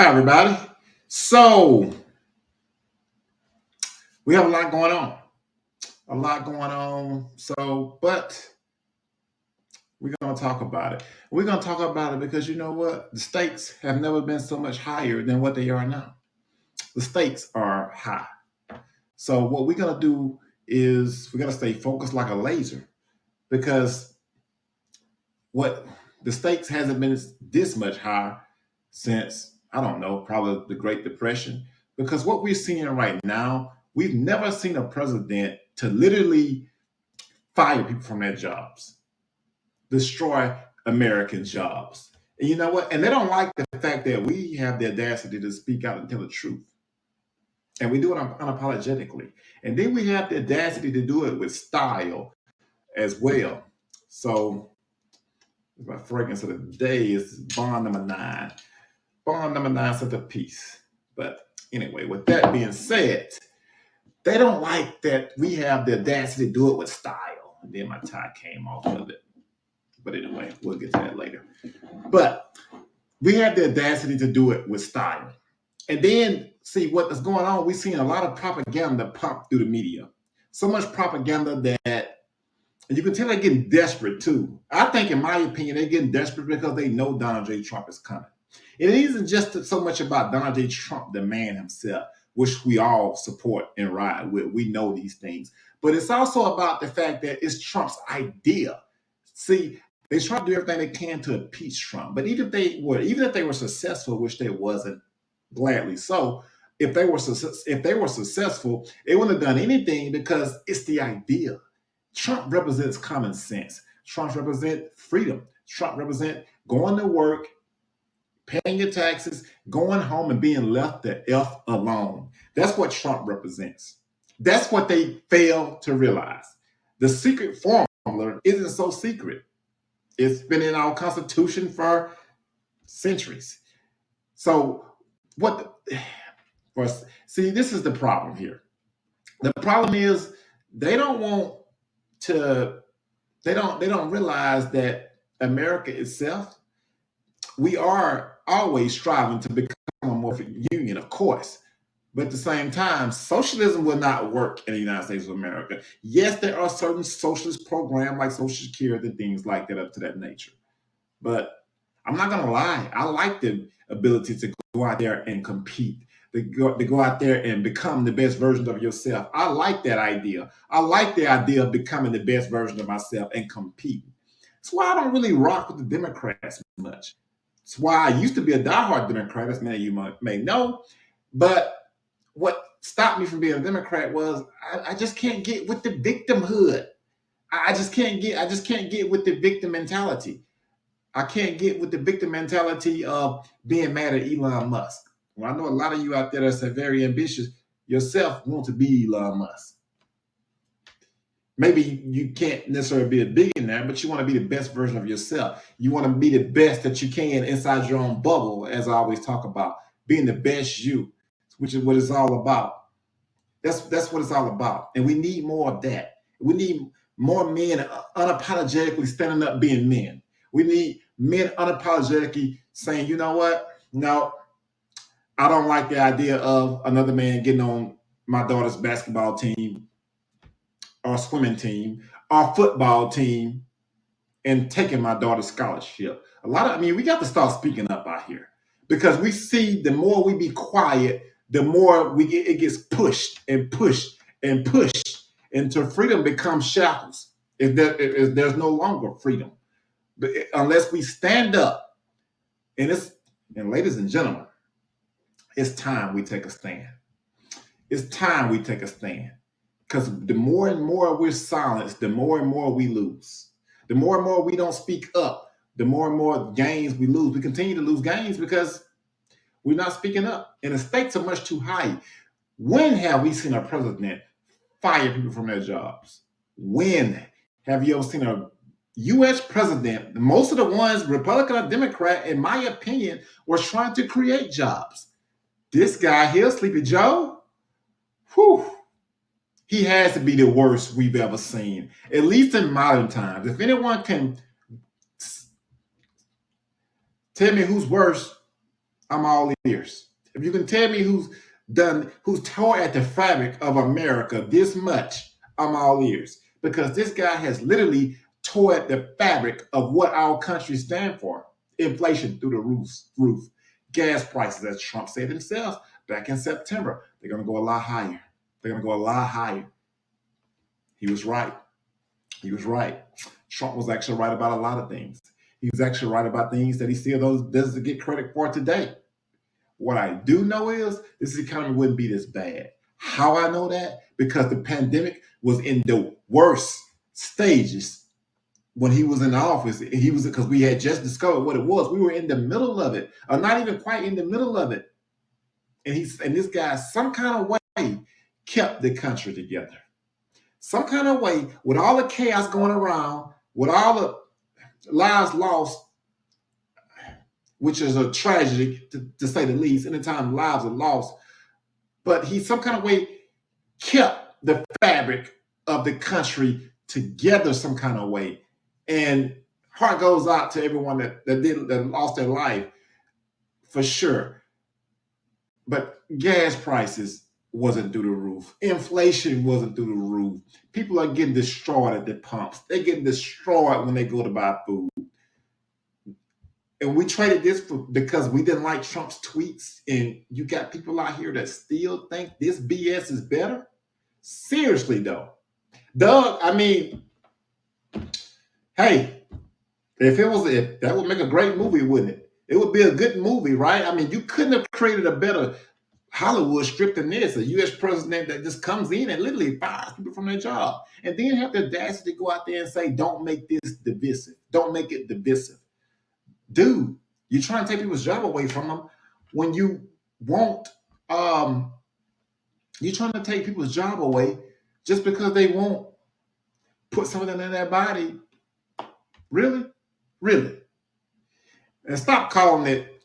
Hi, everybody. So we have a lot going on. A lot going on. But we're going to talk about it. We're going to talk about it because you know what? The stakes have never been so much higher than what they are now. The stakes are high. So what we're going to do is we're going to stay focused like a laser because what the stakes hasn't been this much higher since, I don't know, probably the Great Depression. Because what we're seeing right now, we've never seen a president to literally fire people from their jobs, destroy American jobs. And you know what? And they don't like the fact that we have the audacity to speak out and tell the truth. And we do it unapologetically. And then we have the audacity to do it with style as well. So my fragrance of the day is Bond number 9. Bond number 9 cents a piece. But anyway, with that being said, they don't like that we have the audacity to do it with style. And then my tie came off of it. But anyway, we'll get to that later. But we have the audacity to do it with style. And then see what is going on. We're seeing a lot of propaganda pump through the media. So much propaganda that and you can tell they're getting desperate too. I think, in my opinion, they're getting desperate because they know Donald J. Trump is coming. It isn't just so much about Donald J. Trump, the man himself, which we all support and ride with. We know these things. But it's also about the fact that it's Trump's idea. See, they try to do everything they can to impeach Trump. But even if they were successful, which they wasn't, gladly so, if they were successful, they wouldn't have done anything because it's the idea. Trump represents common sense. Trump represents freedom. Trump represents going to work, paying your taxes, going home and being left the F alone. That's what Trump represents. That's what they fail to realize. The secret formula isn't so secret. It's been in our Constitution for centuries. So see, this is the problem here. The problem is they don't realize that America itself, we are always striving to become a more union, of course. But at the same time, socialism will not work in the United States of America. Yes, there are certain socialist programs like Social Security and things like that up to that nature. But I'm not going to lie. I like the ability to go out there and compete, to go out there and become the best version of yourself. I like that idea. I like the idea of becoming the best version of myself and competing. That's why I don't really rock with the Democrats much. That's why I used to be a diehard Democrat, as many of you may know. But what stopped me from being a Democrat was I just can't get with the victimhood. I just can't get with the victim mentality. I can't get with the victim mentality of being mad at Elon Musk. Well, I know a lot of you out there that are very ambitious yourself want to be Elon Musk. Maybe you can't necessarily be a billionaire, but you want to be the best version of yourself. You want to be the best that you can inside your own bubble, as I always talk about, being the best you, which is what it's all about. That's what it's all about. And we need more of that. We need more men unapologetically standing up being men. We need men unapologetically saying, you know what? No, I don't like the idea of another man getting on my daughter's basketball team or swimming team or football team and taking my daughter's scholarship. We got to start speaking up out here because we see the more we be quiet, the more it gets pushed and pushed and pushed until freedom becomes shackles. There's no longer freedom. But unless we stand up, and ladies and gentlemen, it's time we take a stand. It's time we take a stand. Because the more and more we're silenced, the more and more we lose. The more and more we don't speak up, the more and more gains we lose. We continue to lose gains because we're not speaking up. And the stakes are much too high. When have we seen a president fire people from their jobs? When have you ever seen a U.S. president, most of the ones, Republican or Democrat, in my opinion, were trying to create jobs? This guy here, Sleepy Joe, he has to be the worst we've ever seen, at least in modern times. If anyone can tell me who's worse, I'm all ears. If you can tell me who's tore at the fabric of America this much, I'm all ears. Because this guy has literally tore at the fabric of what our country stands for. Inflation through the roof. Gas prices, as Trump said himself back in September, they're going to go a lot higher. They're going to go a lot higher. He was right. He was right. Trump was actually right about a lot of things. He was actually right about things that he still doesn't get credit for today. What I do know is this economy wouldn't be this bad. How I know that? Because the pandemic was in the worst stages when he was in office. He was because we had just discovered what it was. We were in the middle of it, or not even quite in the middle of it. And this guy, some kind of way, kept the country together. Some kind of way, with all the chaos going around, with all the lives lost, which is a tragedy to say the least. Anytime lives are lost, but he some kind of way kept the fabric of the country together some kind of way. And heart goes out to everyone that lost their life for sure. But gas prices wasn't through the roof. Inflation wasn't through the roof. People are getting destroyed at the pumps. They're getting destroyed when they go to buy food. And we traded this because we didn't like Trump's tweets. And you got people out here that still think this BS is better. Seriously, though. Doug, I mean, hey, if that would make a great movie, wouldn't it? It would be a good movie, right? I mean, you couldn't have created a better Hollywood script than this. A U.S. president that just comes in and literally fires people from their job. And then have the audacity to go out there and say, don't make this divisive. Don't make it divisive. Dude, you're trying to take people's job away from them when you won't, you're trying to take people's job away just because they won't put something in their body. Really? Really? And stop calling it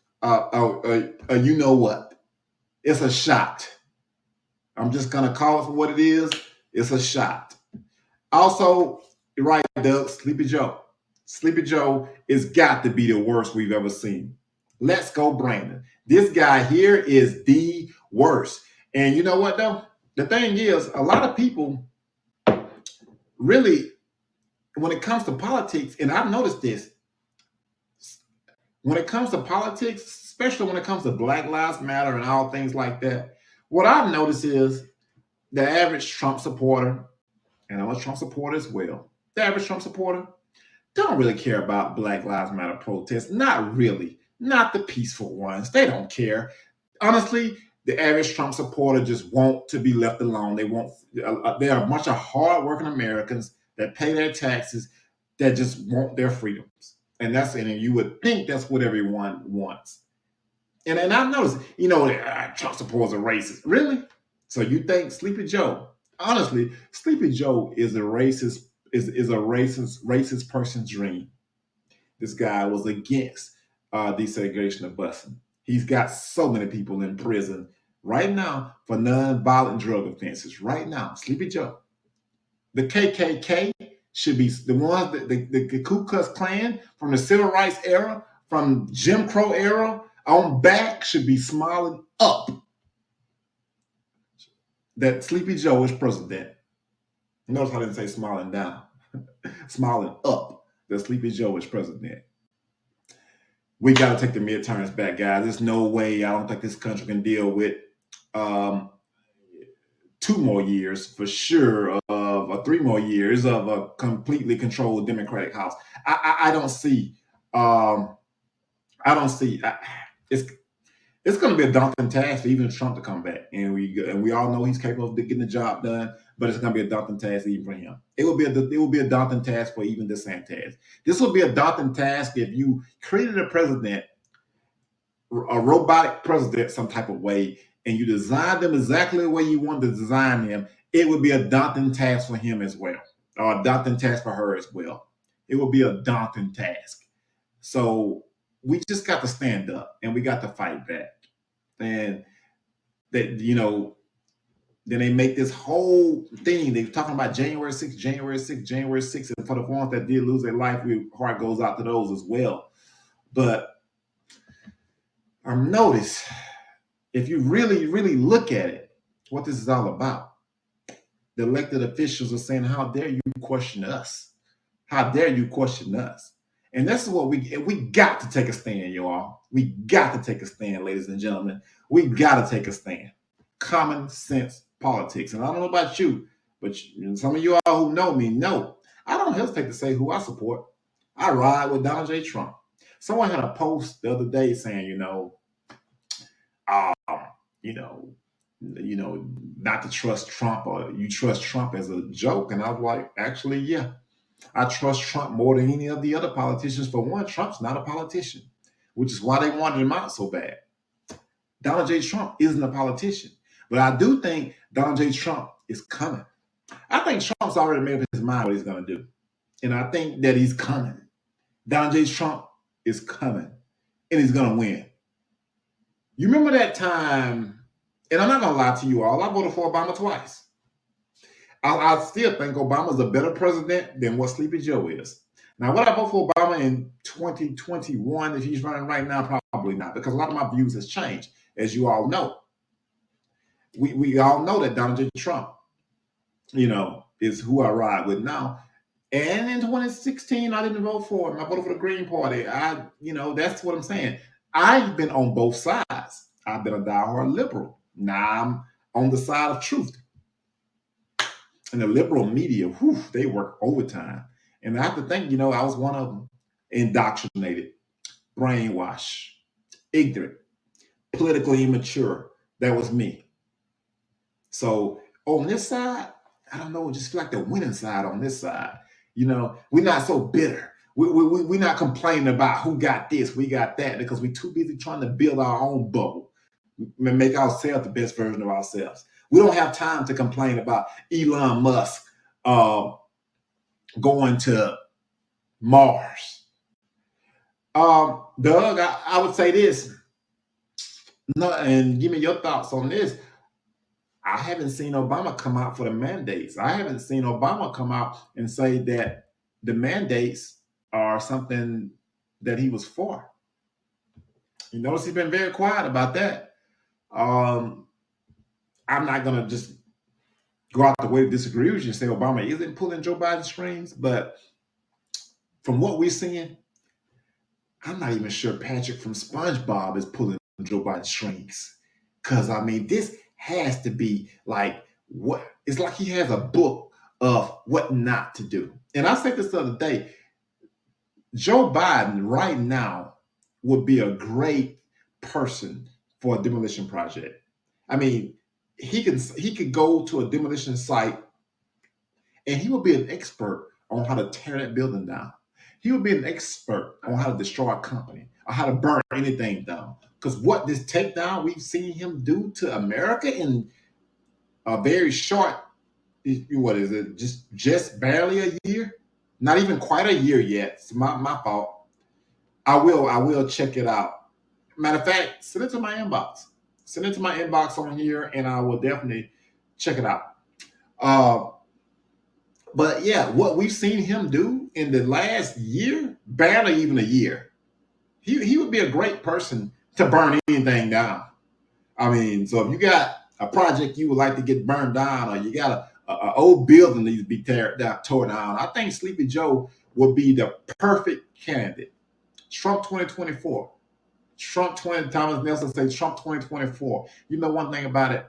you know what? It's a shot. I'm just going to call it for what it is. It's a shot. Also, you're right, Doug, Sleepy Joe. Sleepy Joe has got to be the worst we've ever seen. Let's go, Brandon. This guy here is the worst. And you know what, though? The thing is, a lot of people really, when it comes to politics, and I've noticed this, when it comes to politics, especially when it comes to Black Lives Matter and all things like that, what I've noticed is the average Trump supporter, and I'm a Trump supporter as well, the average Trump supporter don't really care about Black Lives Matter protests. Not really. Not the peaceful ones. They don't care. Honestly, the average Trump supporter just want to be left alone. They want. They are a bunch of hardworking Americans that pay their taxes that just want their freedoms. And you would think that's what everyone wants. And I've noticed, Trump supporters are racist. Really? So you think Sleepy Joe? Honestly, Sleepy Joe is a racist. Is a racist person's dream. This guy was against desegregation of busing. He's got so many people in prison right now for non-violent drug offenses. Right now, Sleepy Joe. The KKK should be the ones that the Ku Klux Klan from the Civil Rights era, from Jim Crow era on back should be smiling up that Sleepy Joe is president. Notice I didn't say smiling down. Smiling up that Sleepy Joe is president. We got to take the midterms back, guys. There's no way. I don't think this country can deal with 2 more years for sure or 3 more years of a completely controlled Democratic House. I don't see. It's going to be a daunting task for even Trump to come back, and we all know he's capable of getting the job done. But it's going to be a daunting task even for him. It will be a daunting task for even DeSantis. This will be a daunting task if you created a president, a robotic president, some type of way, and you designed them exactly the way you wanted to design them. It would be a daunting task for him as well, or a daunting task for her as well. It will be a daunting task. So we just got to stand up and we got to fight back. And that, then they make this whole thing. They're talking about January 6th, January 6th, January 6th. And for the ones that did lose their life, heart goes out to those as well. But Notice, if you really, really look at it, what this is all about. The elected officials are saying, how dare you question us? How dare you question us? And this is what we got to take a stand, y'all. We got to take a stand, ladies and gentlemen. We got to take a stand. Common sense politics. And I don't know about you, but some of you all who know me know I don't hesitate to say who I support. I ride with Donald J. Trump. Someone had a post the other day saying, um, you know, not to trust Trump, or you trust Trump as a joke. And I was like, actually, yeah, I trust Trump more than any of the other politicians. For one, Trump's not a politician, which is why they wanted him out so bad. Donald J. Trump isn't a politician, but I do think Donald J. Trump is coming. I think Trump's already made up his mind what he's going to do. And I think that he's coming. Donald J. Trump is coming, and he's going to win. You remember that time, and I'm not going to lie to you all, I voted for Obama twice. I still think Obama's a better president than what Sleepy Joe is. Now, would I vote for Obama in 2021 if he's running right now? Probably not, because a lot of my views has changed, as you all know. We all know that Donald J. Trump, is who I ride with now. And in 2016, I didn't vote for him. I voted for the Green Party. That's what I'm saying. I've been on both sides. I've been a diehard liberal. Now I'm on the side of truth. And the liberal media, they work overtime. And I have to think, I was one of them. Indoctrinated, brainwashed, ignorant, politically immature. That was me. So on this side, I don't know, just feel like the winning side on this side. We're not so bitter. We're not complaining about who got this, we got that, because we're too busy trying to build our own bubble, make ourselves the best version of ourselves. We don't have time to complain about Elon Musk going to Mars. Doug, I would say this, and give me your thoughts on this. I haven't seen Obama come out for the mandates. I haven't seen Obama come out and say that the mandates are something that he was for. You notice he's been very quiet about that. I'm not going to just go out the way to disagree with you and say Obama isn't pulling Joe Biden's strings, but from what we're seeing, I'm not even sure Patrick from SpongeBob is pulling Joe Biden's strings. Because, this has to be like it's like he has a book of what not to do. And I said this the other day, Joe Biden right now would be a great person for a demolition project. He could go to a demolition site and he would be an expert on how to tear that building down. He would be an expert on how to destroy a company or how to burn anything down. Because what this takedown we've seen him do to America in a very short, what is it, just barely a year? Not even quite a year yet. It's my fault. I will check it out. Matter of fact, send it to my inbox. Send it to my inbox on here, and I will definitely check it out. But yeah, what we've seen him do in the last year, barely even a year, he would be a great person to burn anything down. So if you got a project you would like to get burned down, or you got a old building that needs to be torn down, I think Sleepy Joe would be the perfect candidate. Trump 2024. Thomas Nelson says Trump 2024. One thing about it,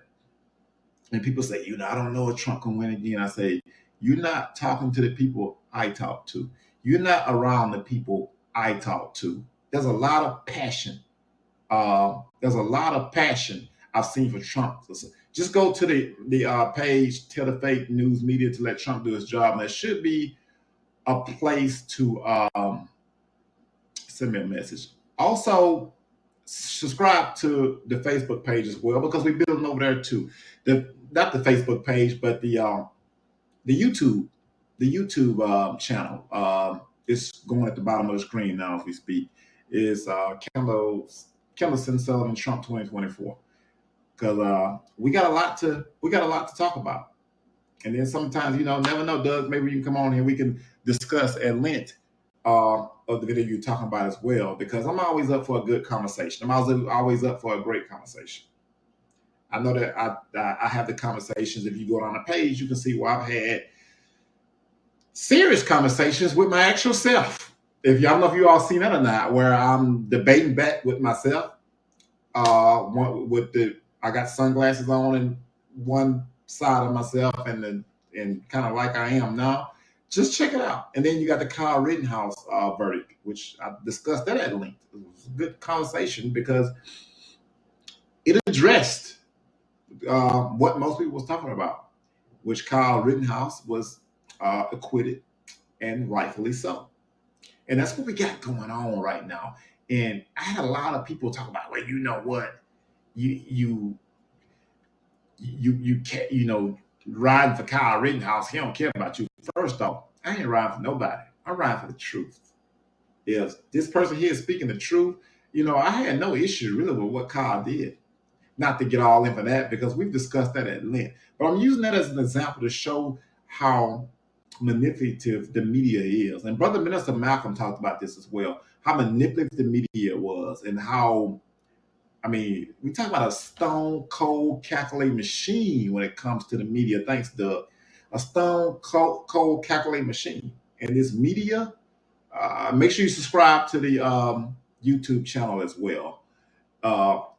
and people say, I don't know if Trump can win again. I say, you're not talking to the people I talk to. You're not around the people I talk to. There's a lot of passion. I've seen for Trump. Just go to the page, tell the fake news media to let Trump do his job. And there should be a place to send me a message. Also, subscribe to the Facebook page as well, because we're building over there too. Not the Facebook page, but the YouTube, channel. It's going at the bottom of the screen now as we speak. Is Kendall Sullivan Trump 2024. Because we got a lot to talk about. And then sometimes, never know, Doug, maybe you can come on here, we can discuss at length of the video you're talking about as well, because I'm always up for a good conversation. I'm always up for a great conversation. I know that I have the conversations. If you go on the page, you can see where I've had serious conversations with my actual self. If y'all know if you all seen that or not, where I'm debating back with myself. With the I got sunglasses on in one side of myself and kind of like I am now. Just check it out. And then you got the Kyle Rittenhouse verdict, which I discussed that at length. It was a good conversation because it addressed what most people was talking about, which Kyle Rittenhouse was acquitted, and rightfully so. And that's what we got going on right now. And I had a lot of people talk about, well, you know what, you can't, riding for Kyle Rittenhouse. He don't care about you. First off, I ain't riding for nobody. I'm riding for the truth. If this person here is speaking the truth, I had no issue really with what Kyle did. Not to get all into that because we've discussed that at length. But I'm using that as an example to show how manipulative the media is. And Brother Minister Malcolm talked about this as well, how manipulative the media was and how, we talk about a stone cold calculating machine when it comes to the media. Thanks, Doug. A stone cold calculating machine. And this media, make sure you subscribe to the YouTube channel as well.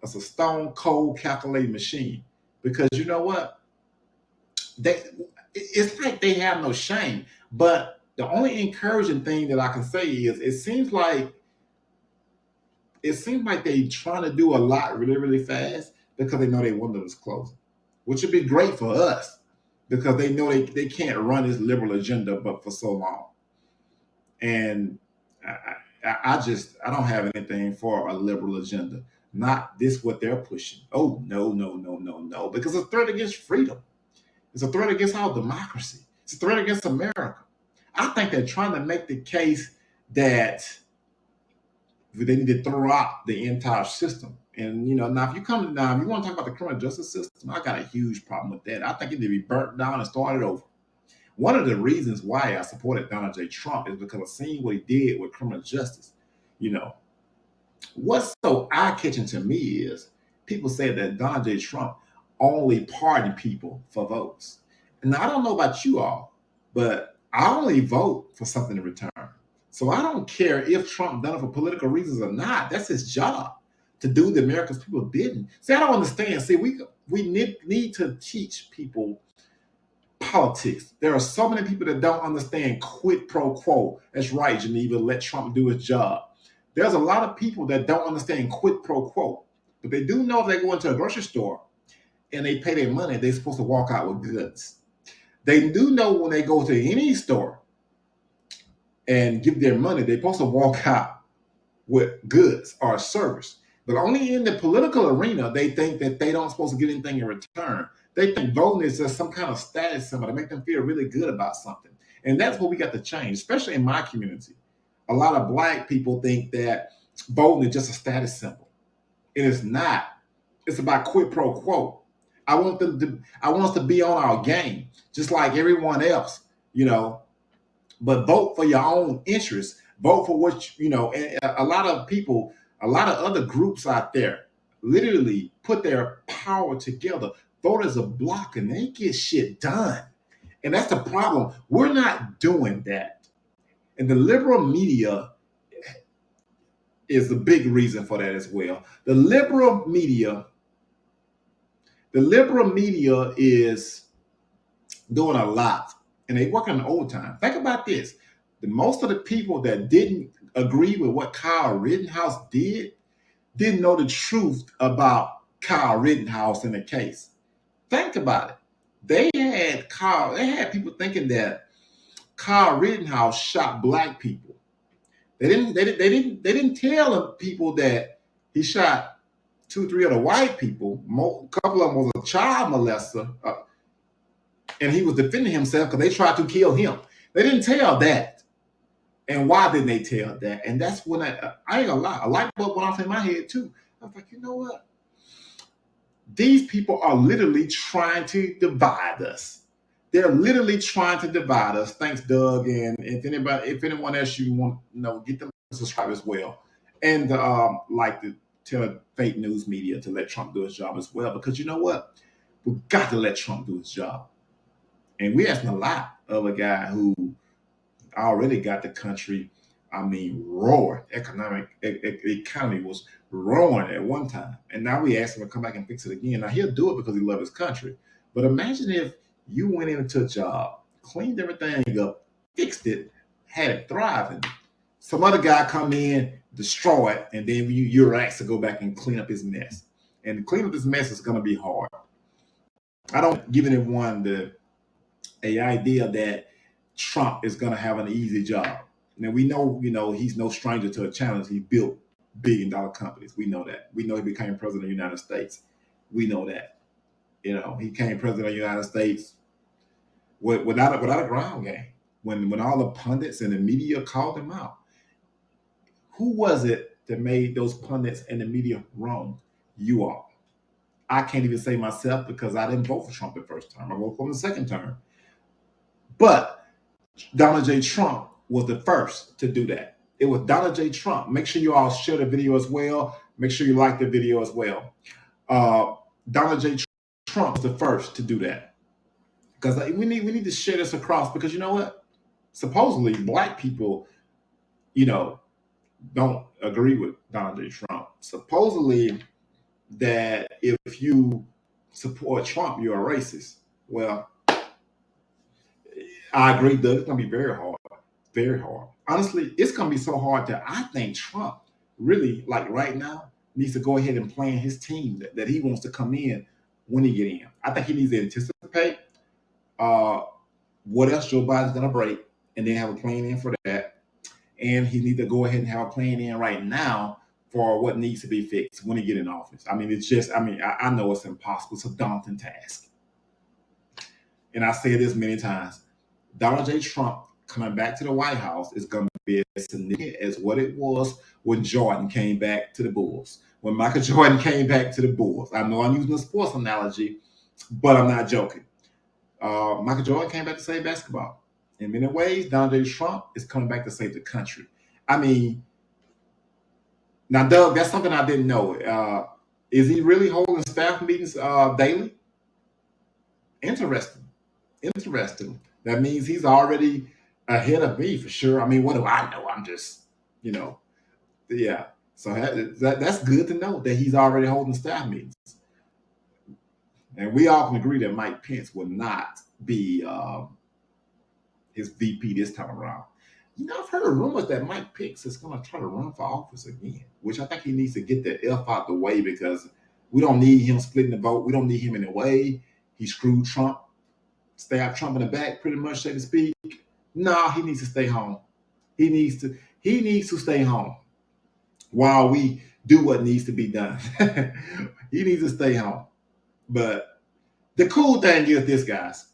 It's a stone cold calculating machine because you know what? It's like they have no shame. But the only encouraging thing that I can say is it seems like they trying to do a lot really, really fast because they know their window is closing, which would be great for us because they know they can't run this liberal agenda but for so long. And I don't have anything for a liberal agenda. Not this what they're pushing. Oh, no, no, no, no, no. Because it's a threat against freedom. It's a threat against our democracy. It's a threat against America. I think they're trying to make the case that they need to throw out the entire system. And now if you want to talk about the criminal justice system, I got a huge problem with that. I think it need to be burnt down and started over. One of the reasons why I supported Donald J. Trump is because I've seen what he did with criminal justice. What's so eye-catching to me is people say that Donald J. Trump only pardoned people for votes. And I don't know about you all, but I only vote for something in return. So I don't care if Trump done it for political reasons or not. That's his job to do the America's people didn't. See, I don't understand. See, we need to teach people politics. There are so many people that don't understand quid pro quo. That's right, Geneva. Let Trump do his job. There's a lot of people that don't understand quid pro quo, but they do know if they go into a grocery store and they pay their money, they're supposed to walk out with goods. They do know when they go to any store and give their money, they're supposed to walk out with goods or service. But only in the political arena, they think that they don't supposed to get anything in return. They think voting is just some kind of status symbol to make them feel really good about something. And that's what we got to change, especially in my community. A lot of Black people think that voting is just a status symbol. It is not. It's about quid pro quo. I want us to be on our game, just like everyone else, but vote for your own interests. Vote for what, and a lot of people, a lot of other groups out there literally put their power together, vote as a block, and they get shit done. And that's the problem. We're not doing that. And the liberal media is the big reason for that as well. The liberal media is doing a lot, and they work on overtime. Think about this. Most of the people that didn't agree with what Kyle Rittenhouse did didn't know the truth about Kyle Rittenhouse in the case. Think about it. They had people thinking that Kyle Rittenhouse shot Black people. They didn't tell people that he shot 2-3 other white people. A couple of them was a child molester, and he was defending himself because they tried to kill him. They didn't tell that. And why didn't they tell that? And that's when I ain't gonna lie, a light bulb went off in my head too. I was like, you know what? These people are literally trying to divide us. They're literally trying to divide us. Thanks, Doug. And if anyone else you want, get them to subscribe as well. And like to tell fake news media to let Trump do his job as well. Because you know what? We've got to let Trump do his job. And we're asking a lot of a guy who already got the country, roaring. Economy was roaring at one time. And now we ask him to come back and fix it again. Now he'll do it because he loves his country. But imagine if you went into a job, cleaned everything up, fixed it, had it thriving. Some other guy come in, destroy it, and then you're asked to go back and clean up his mess. And clean up this mess is going to be hard. I don't give anyone the idea that Trump is going to have an easy job. Now we know, he's no stranger to a challenge. He built billion-dollar companies. We know that. We know he became president of the United States. We know that. He became president of the United States without a ground game. When all the pundits and the media called him out, who was it that made those pundits and the media wrong? You all. I can't even say myself because I didn't vote for Trump the first term. I voted for him the second term. But Donald J. Trump was the first to do that. It was Donald J. Trump. Make sure you all share the video as well. Make sure you like the video as well. Donald J. Trump was the first to do that. Because we need to share this across, because you know what? Supposedly black people, don't agree with Donald J. Trump. Supposedly that if you support Trump, you're a racist. Well, I agree, Doug. It's going to be very hard. Very hard. Honestly, it's going to be so hard that I think Trump really, like right now, needs to go ahead and plan his team that he wants to come in when he get in. I think he needs to anticipate what else Joe Biden's going to break and then have a plan in for that. And he needs to go ahead and have a plan in right now for what needs to be fixed when he get in office. It's just, I know it's impossible. It's a daunting task. And I say this many times. Donald J. Trump coming back to the White House is going to be as significant as what it was when Jordan came back to the Bulls. When Michael Jordan came back to the Bulls. I know I'm using a sports analogy, but I'm not joking. Michael Jordan came back to save basketball. In many ways, Donald J. Trump is coming back to save the country. Now, Doug, that's something I didn't know. Is he really holding staff meetings daily? Interesting. That means he's already ahead of me for sure. What do I know? I'm just, yeah. So that's good to know that he's already holding staff meetings. And we all can agree that Mike Pence will not be his VP this time around. I've heard rumors that Mike Pence is going to try to run for office again, which I think he needs to get the F out the way, because we don't need him splitting the vote. We don't need him in the way. He screwed Trump, stabbed Trump in the back, pretty much, so to speak. No, he needs to stay home. He needs to stay home while we do what needs to be done. He needs to stay home. But the cool thing is this, guys.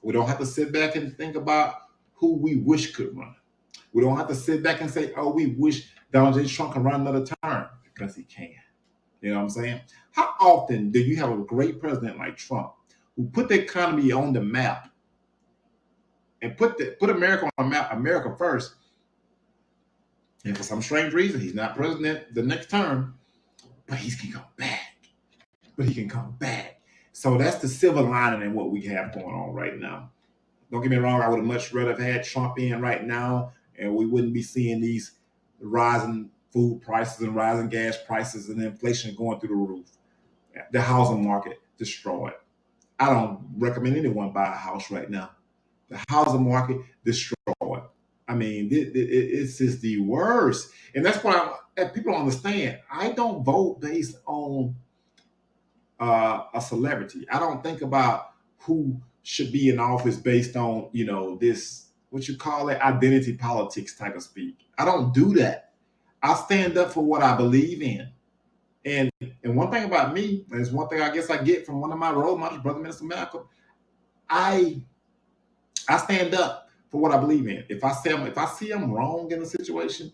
We don't have to sit back and think about who we wish could run. We don't have to sit back and say, oh, we wish Donald J. Trump can run another term, because he can. You know what I'm saying? How often do you have a great president like Trump who put the economy on the map and put America on the map, America first, and for some strange reason, he's not president the next term, but he can come back. So that's the silver lining in what we have going on right now. Don't get me wrong, I would have much rather have had Trump in right now, and we wouldn't be seeing these rising food prices and rising gas prices and inflation going through the roof. The housing market destroyed. I don't recommend anyone buy a house right now. The housing market destroyed. It's just the worst. And that's why people don't understand. I don't vote based on a celebrity. I don't think about who should be in office based on, this, what you call it, identity politics type of speak. I don't do that. I stand up for what I believe in. And one thing about me, and it's one thing I guess I get from one of my role models, Brother Minister Malcolm, I stand up for what I believe in. If I see I'm wrong in a situation,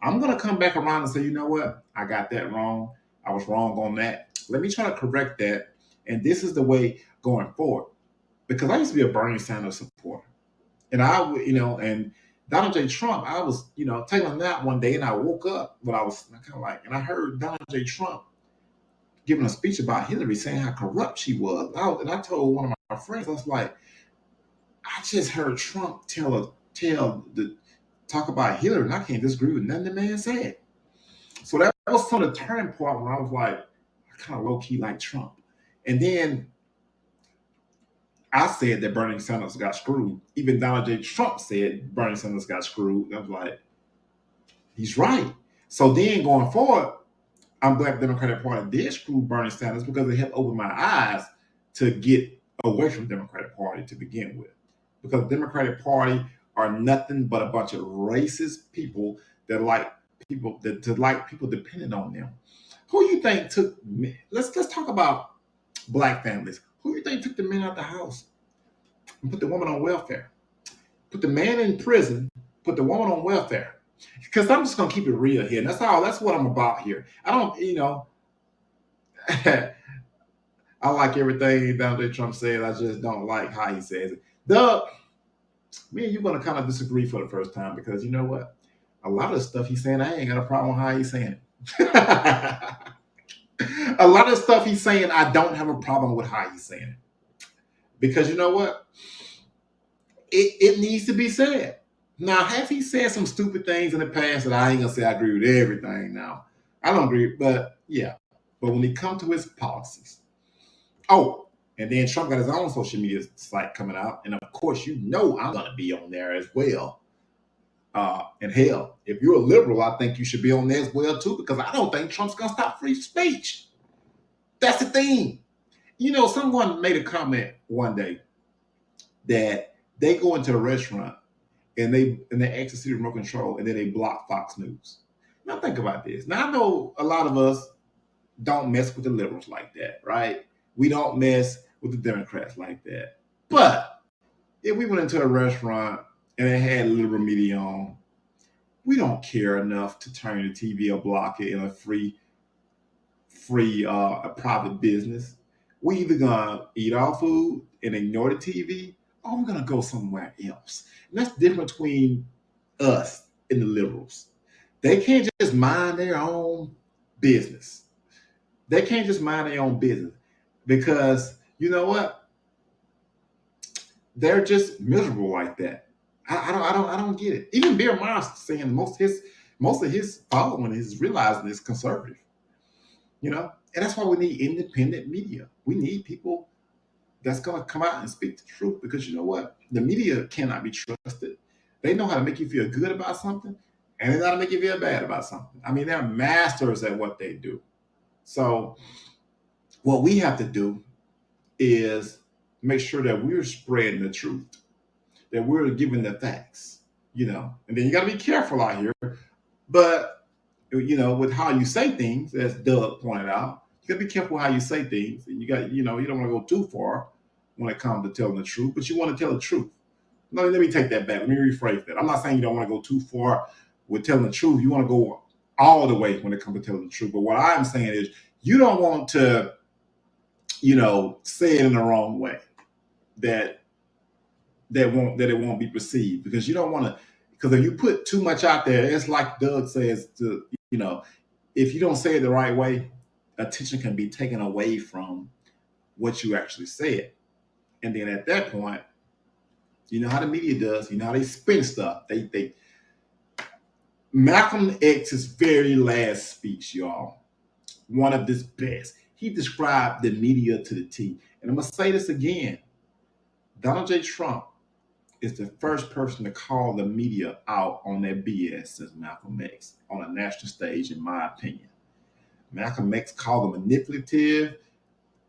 I'm gonna come back around and say, you know what, I got that wrong. I was wrong on that. Let me try to correct that. And this is the way going forward. because I used to be a Bernie Sanders supporter, and I would, and Donald J. Trump, I was, taking a nap one day, and I woke up, but I was kind of like, and I heard Donald J. Trump giving a speech about Hillary, saying how corrupt she was. And I told one of my friends, I was like, I just heard Trump talk about Hillary, and I can't disagree with nothing the man said. So that was some of the turning point when I was like, I kind of low key like Trump. And then I said that Bernie Sanders got screwed. Even Donald J. Trump said Bernie Sanders got screwed. And I was like, he's right. So then going forward, I'm glad the Democratic Party did screw Bernie Sanders because it helped open my eyes to get away from the Democratic Party to begin with. Because the Democratic Party are nothing but a bunch of racist people that like people dependent on them. Who you think took? Let's talk about black families. Who you think took the men out the house and put the woman on welfare? Put the man in prison, put the woman on welfare. Because I'm just gonna keep it real here. And that's what I'm about here. I don't, I like everything Donald J. Trump says. I just don't like how he says it. Doug, me and you're gonna kind of disagree for the first time because you know what? A lot of the stuff he's saying, I ain't got a problem with how he's saying it. A lot of the stuff he's saying, I don't have a problem with how he's saying it. Because you know what? It needs to be said. Now, has he said some stupid things in the past that I ain't gonna say I agree with everything now? I don't agree, but yeah. But when it comes to his policies, oh, and then Trump got his own social media site coming out, and of course, I'm gonna be on there as well. And hell, if you're a liberal, I think you should be on there as well too, because I don't think Trump's gonna stop free speech. That's the thing. Someone made a comment one day that they go into a restaurant and they exercise remote control and then they block Fox News. Now think about this. Now I know a lot of us don't mess with the liberals like that, right? We don't mess with the Democrats like that. But if we went into a restaurant and it had liberal media on, we don't care enough to turn the TV or block it in a a private business. We either gonna eat our food and ignore the TV, or we're gonna go somewhere else. And that's the difference between us and the liberals. They can't just mind their own business. They can't just mind their own business because you know what? They're just miserable like that. I don't get it. Even Bill Maher's saying most of his following is realizing is conservative. And that's why we need independent media. We need people that's going to come out and speak the truth because you know what? The media cannot be trusted. They know how to make you feel good about something and they know how to make you feel bad about something. I mean, they're masters at what they do. So what we have to do is make sure that we're spreading the truth, that we're giving the facts, and then you got to be careful out here. But with how you say things, as Doug pointed out, you got to be careful how you say things. And you don't want to go too far when it comes to telling the truth, but you want to tell the truth. No, let me take that back. Let me rephrase that. I'm not saying you don't want to go too far with telling the truth. You want to go all the way when it comes to telling the truth. But what I'm saying is you don't want to, say it in the wrong way that it won't be perceived because you don't want to. Because if you put too much out there, it's like Doug says if you don't say it the right way, attention can be taken away from what you actually said. And then at that point, you know how the media does, you know how they spin stuff. They Malcolm X's very last speech, y'all, one of his best. He described the media to the T. And I'm gonna say this again. Donald J. Trump is the first person to call the media out on their BS since Malcolm X on a national stage, in my opinion. Malcolm X called them manipulative,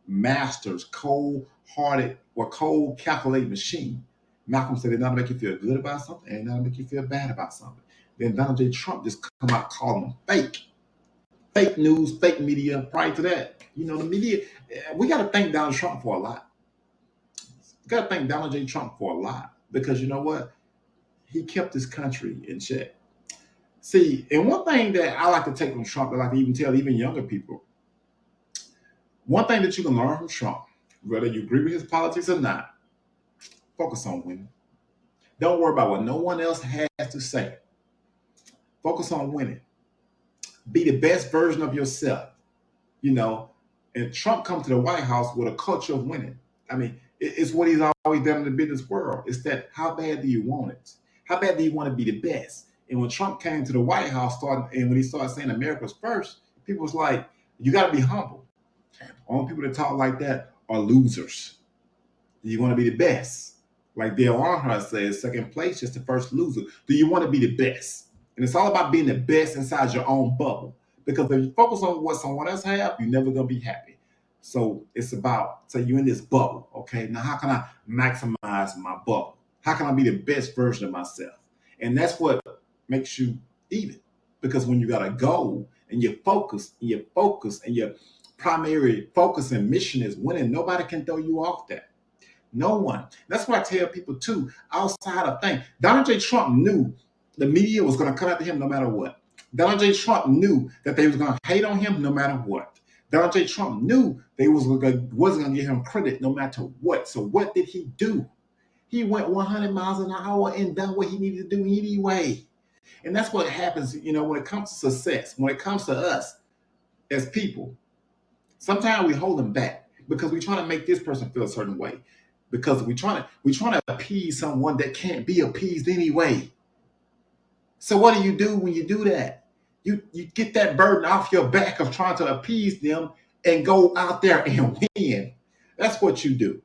masters, cold-hearted, or cold calculating machine. Malcolm said they know how to make you feel good about something and they know how to make you feel bad about something. Then Donald J. Trump just come out calling them fake news, fake media. Prior to that, the media, we got to thank Donald Trump for a lot. We got to thank Donald J. Trump for a lot because you know what? He kept this country in check. See, and one thing that I like to take from Trump, I like to even tell even younger people, one thing that you can learn from Trump, whether you agree with his politics or not, Focus on winning. Don't worry about what no one else has to say. Focus on winning. Be the best version of yourself. You know, and Trump come to the White House with a culture of winning. I mean, it's what he's always done in the business world. It's that how bad do you want it? How bad do you want to be the best? And when Trump came to the White House, and when he started saying America's first, people was like, you got to be humble. Only people that talk like that are losers. Do you want to be the best? Like Dale Earnhardt says, second place is the first loser. Do you want to be the best? And it's all about being the best inside your own bubble. Because if you focus on what someone else have, you're never gonna be happy. So it's about, so you're in this bubble, okay? Now how can I maximize my bubble? How can I be the best version of myself? And that's what makes you even. Because when you got a goal and you're focused, and your primary focus and mission is winning, nobody can throw you off that. No one. That's what I tell people too, outside of things. Donald J. Trump knew the media was going to come after him no matter what. Donald J. Trump knew that they was going to hate on him no matter what. Donald J. Trump knew they wasn't going to give him credit no matter what. So what did he do? He went 100 miles an hour and done what he needed to do anyway. And that's what happens, when it comes to success, when it comes to us as people. Sometimes we hold them back because we're trying to make this person feel a certain way. Because we're trying to appease someone that can't be appeased anyway. So what do you do when you do that? You get that burden off your back of trying to appease them and go out there and win. That's what you do.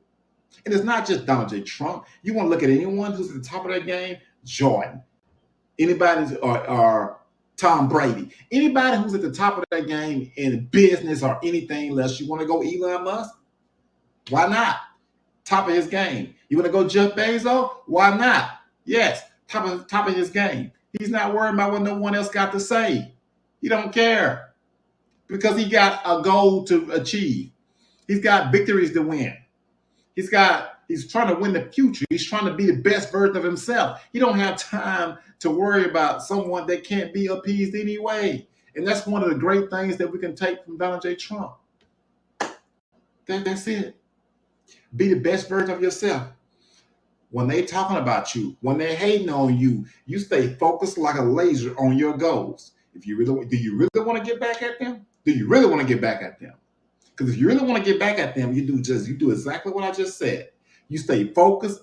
And it's not just Donald J. Trump. You want to look at anyone who's at the top of that game, Jordan. Anybody or Tom Brady. Anybody who's at the top of that game in business or anything less. You want to go Elon Musk? Why not? Top of his game. You want to go Jeff Bezos? Why not? Yes, top of his game. He's not worried about what no one else got to say. He don't care because he got a goal to achieve. He's got victories to win. He's trying to win the future. He's trying to be the best version of himself. He don't have time to worry about someone that can't be appeased anyway. And that's one of the great things that we can take from Donald J. Trump. That's it. Be the best version of yourself. When they talking about you, when they hating on you, you stay focused like a laser on your goals. Do you really want to get back at them? Do you really want to get back at them? Because if you really want to get back at them, you do exactly what I just said. You stay focused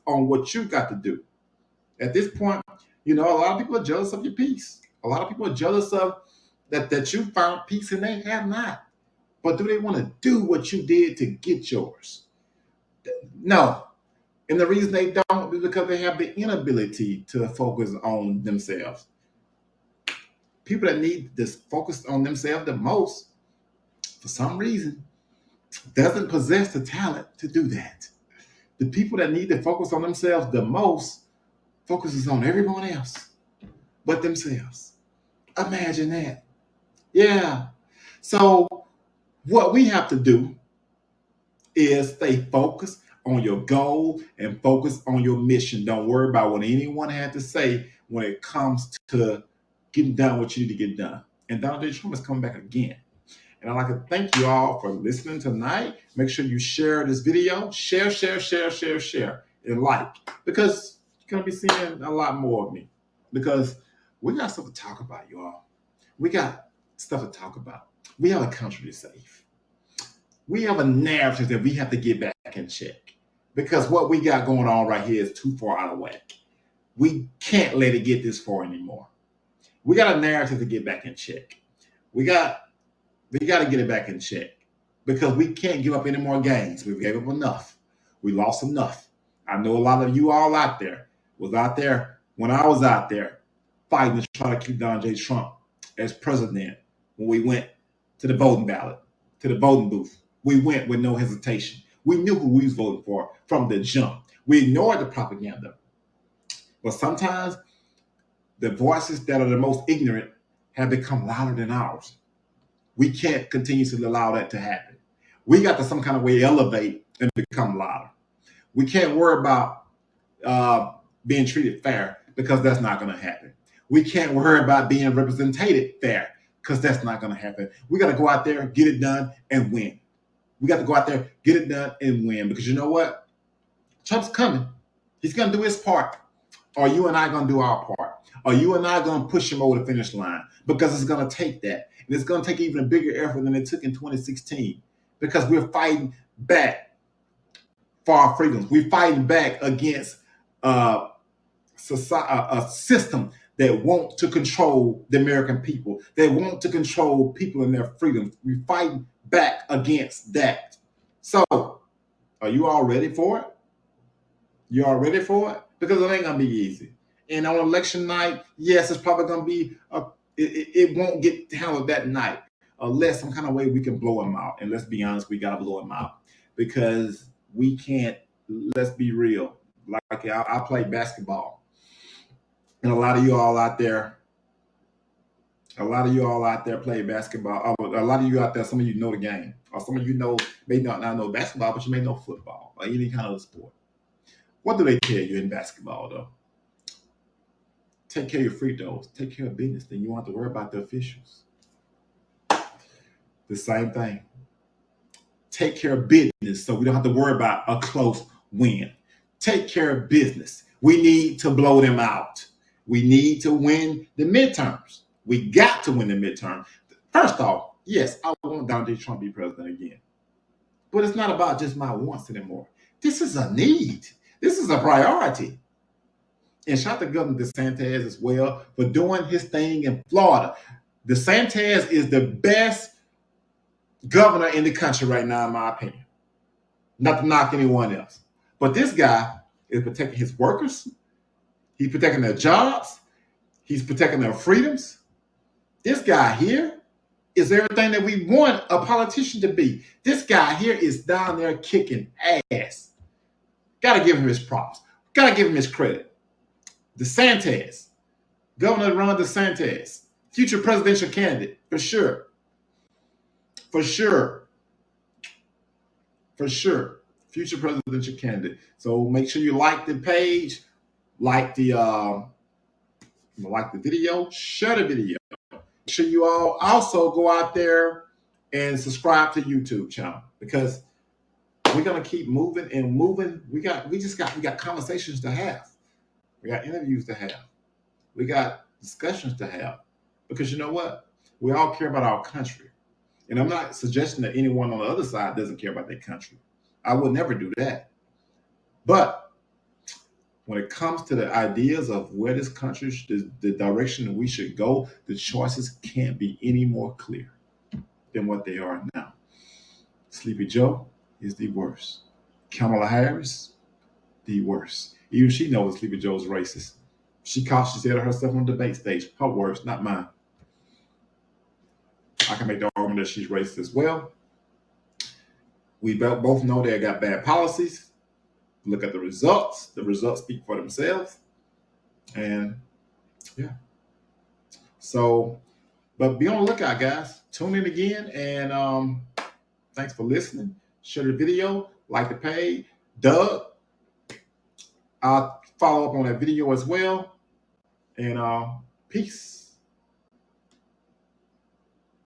on what you got to do. At this point, a lot of people are jealous of your peace. A lot of people are jealous of that you found peace and they have not. But do they want to do what you did to get yours? No. And the reason they don't is because they have the inability to focus on themselves. People that need this focus on themselves the most, for some reason, doesn't possess the talent to do that. The people that need to focus on themselves the most focuses on everyone else but themselves. Imagine that. Yeah. So what we have to do is stay focused on your goal and focus on your mission. Don't worry about what anyone had to say when it comes to getting done what you need to get done. And Donald J. Trump is coming back again. And I'd like to thank you all for listening tonight. Make sure you share this video. Share, and like. Because you're going to be seeing a lot more of me. Because we got stuff to talk about, y'all. We got stuff to talk about. We have a country to save. We have a narrative that we have to get back in check. Because what we got going on right here is too far out of whack. We can't let it get this far anymore. We got a narrative to get back in check. We got to get it back in check because we can't give up any more games. We've gave up enough. We lost enough. I know a lot of you all out there was out there when I was out there fighting to try to keep Donald J. Trump as president when we went to the voting ballot, to the voting booth. We went with no hesitation. We knew who we was voting for from the jump. We ignored the propaganda. But sometimes the voices that are the most ignorant have become louder than ours. We can't continue to allow that to happen. We got to some kind of way elevate and become louder. We can't worry about being treated fair because that's not going to happen. We can't worry about being represented fair because that's not going to happen. We got to go out there, get it done, and win. We got to go out there, get it done, and win. Because you know what? Trump's coming. He's going to do his part. Are you and I going to do our part? Are you and I going to push him over the finish line? Because it's going to take that. And it's going to take even a bigger effort than it took in 2016 because we're fighting back for our freedoms. We're fighting back against a system that want to control the American people. They want to control people and their freedoms. We're fighting back against that. So, are you all ready for it? You all ready for it? Because it ain't gonna be easy. And on election night, yes, it's probably gonna be it won't get handled that night unless some kind of way we can blow them out. And let's be honest, we gotta blow them out because we can't. Let's be real. Like I play basketball, and a lot of you all out there play basketball. A lot of you out there, some of you know the game, or some of you may not know basketball, but you may know football or any kind of sport. What do they tell you in basketball, though? Take care of your free throws. Take care of business. Then you won't have to worry about the officials. The same thing. Take care of business so we don't have to worry about a close win. Take care of business. We need to blow them out. We need to win the midterms. We got to win the midterm. First off, yes, I want Donald J. Trump to be president again. But it's not about just my wants anymore. This is a need. This is a priority. And shout out to Governor DeSantis as well for doing his thing in Florida. DeSantis is the best governor in the country right now, in my opinion. Not to knock anyone else. But this guy is protecting his workers. He's protecting their jobs. He's protecting their freedoms. This guy here is everything that we want a politician to be. This guy here is down there kicking ass. Got to give him his props. Got to give him his credit. DeSantis, Governor Ron DeSantis, future presidential candidate, for sure. For sure. For sure. Future presidential candidate. So make sure you like the page, like the video, share the video. Make sure you all also go out there and subscribe to YouTube channel because we're gonna keep moving and moving. We got conversations to have. We got interviews to have. We got discussions to have. Because you know what? We all care about our country. And I'm not suggesting that anyone on the other side doesn't care about their country. I would never do that. But when it comes to the ideas of where this country, the direction that we should go, the choices can't be any more clear than what they are now. Sleepy Joe is the worst. Kamala Harris, the worst. Even she knows Sleepy Joe's racist. She said herself on the debate stage. Her words, not mine. I can make the argument that she's racist as well. We both know they got bad policies. Look at the results. The results speak for themselves. And yeah. So, but be on the lookout, guys. Tune in again. And thanks for listening. Share the video. Like the page. Doug, I'll follow up on that video as well. And peace.